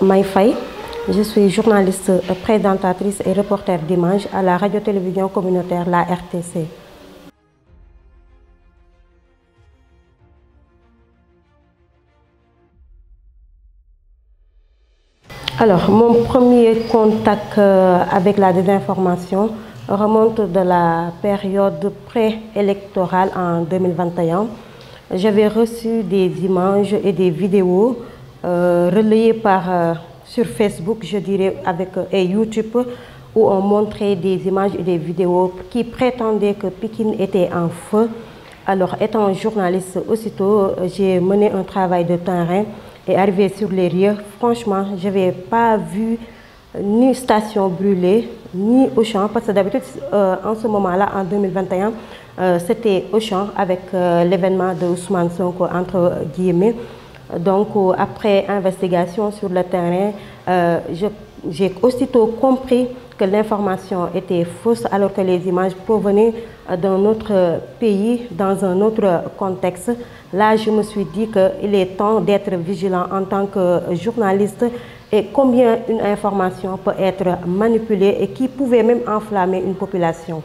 May Faye, je suis journaliste, présentatrice et reporter d'images à la radio-télévision communautaire, la RTC. Alors, mon premier contact avec la désinformation remonte de la période préélectorale en 2021. J'avais reçu des images et des vidéos relayées sur Facebook, je dirais, et YouTube, où on montrait des images et des vidéos qui prétendaient que Pikine était en feu. Alors, étant journaliste, aussitôt, j'ai mené un travail de terrain et arrivé sur les lieux. Franchement, je n'avais pas vu ni station brûlée, ni Auchan, parce que d'habitude, en ce moment-là, en 2021, c'était Auchan avec l'événement de Ousmane Sonko, entre guillemets. Donc, après investigation sur le terrain, j'ai aussitôt compris que l'information était fausse alors que les images provenaient d'un autre pays, dans un autre contexte. Là, je me suis dit qu'il est temps d'être vigilant en tant que journaliste et combien une information peut être manipulée et qui pouvait même enflammer une population.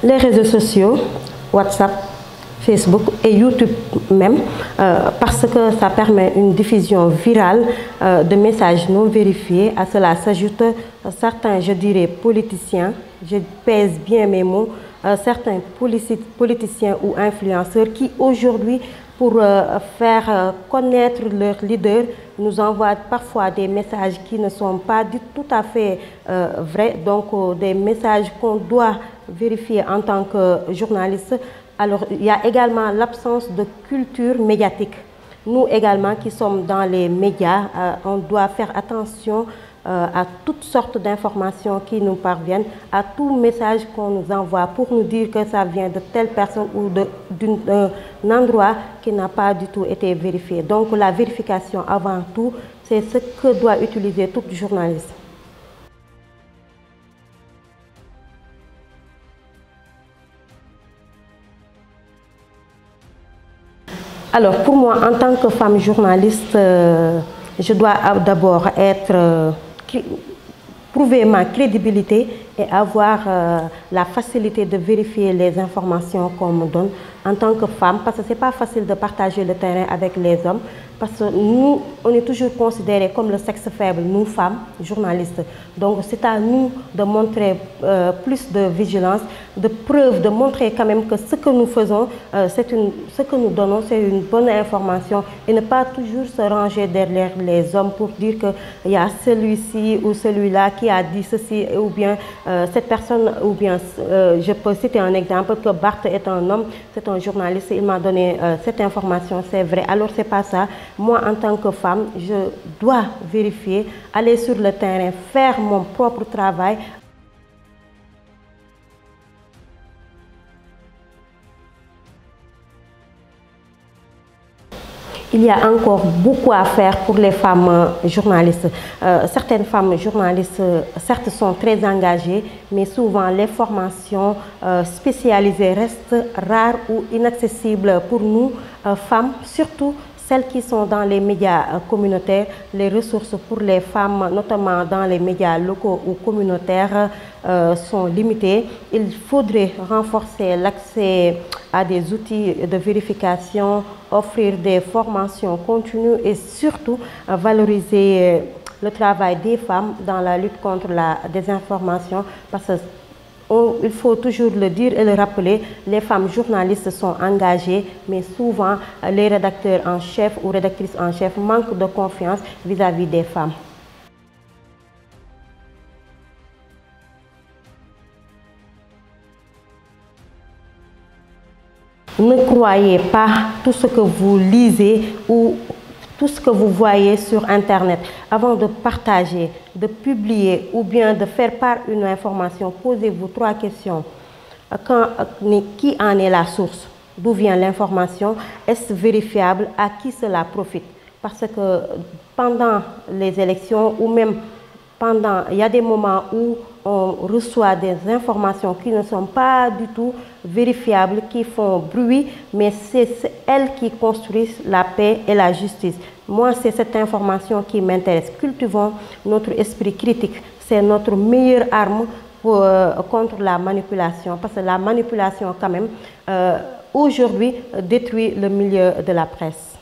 Les réseaux sociaux, WhatsApp, Facebook et YouTube même, parce que ça permet une diffusion virale de messages non vérifiés. À cela s'ajoutent certains, je dirais, politiciens, je pèse bien mes mots, certains politiciens ou influenceurs qui aujourd'hui, pour faire connaître leur leader, nous envoient parfois des messages qui ne sont pas tout à fait vrais, donc des messages qu'on doit vérifier en tant que journaliste. Alors, il y a également l'absence de culture médiatique. Nous également qui sommes dans les médias, on doit faire attention à toutes sortes d'informations qui nous parviennent, à tout message qu'on nous envoie pour nous dire que ça vient de telle personne ou d'un endroit qui n'a pas du tout été vérifié. Donc la vérification avant tout, c'est ce que doit utiliser tout journaliste. Alors pour moi, en tant que femme journaliste, je dois d'abord prouver ma crédibilité et avoir la facilité de vérifier les informations qu'on me donne en tant que femme, parce que ce n'est pas facile de partager le terrain avec les hommes, parce que nous, on est toujours considérés comme le sexe faible, nous femmes, journalistes. Donc c'est à nous de montrer plus de vigilance, de preuve, de montrer quand même que ce que nous faisons, ce que nous donnons, c'est une bonne information et ne pas toujours se ranger derrière les hommes pour dire qu'il y a celui-ci ou celui-là qui a dit ceci ou bien cette personne, ou bien je peux citer un exemple que Barth est un homme, c'est un journaliste, il m'a donné cette information, c'est vrai. Alors c'est pas ça. Moi, en tant que femme, je dois vérifier, aller sur le terrain, faire mon propre travail. Il y a encore beaucoup à faire pour les femmes journalistes. Certaines femmes journalistes, certes, sont très engagées, mais souvent les formations spécialisées restent rares ou inaccessibles pour nous, femmes, surtout celles qui sont dans les médias communautaires. Les ressources pour les femmes, notamment dans les médias locaux ou communautaires, sont limitées. Il faudrait renforcer l'accès à des outils de vérification, offrir des formations continues et surtout valoriser le travail des femmes dans la lutte contre la désinformation, parce que il faut toujours le dire et le rappeler, les femmes journalistes sont engagées, mais souvent les rédacteurs en chef ou rédactrices en chef manquent de confiance vis-à-vis des femmes. Ne croyez pas tout ce que vous lisez ou tout ce que vous voyez sur Internet. Avant de partager, de publier ou bien de faire part une information, posez-vous 3 questions. Qui en est la source? D'où vient l'information? Est-ce vérifiable? À qui cela profite? Parce que pendant les élections ou même il y a des moments où on reçoit des informations qui ne sont pas du tout vérifiables, qui font bruit, mais c'est elles qui construisent la paix et la justice. Moi, c'est cette information qui m'intéresse. Cultivons notre esprit critique. C'est notre meilleure arme contre la manipulation, parce que la manipulation, quand même, aujourd'hui, détruit le milieu de la presse.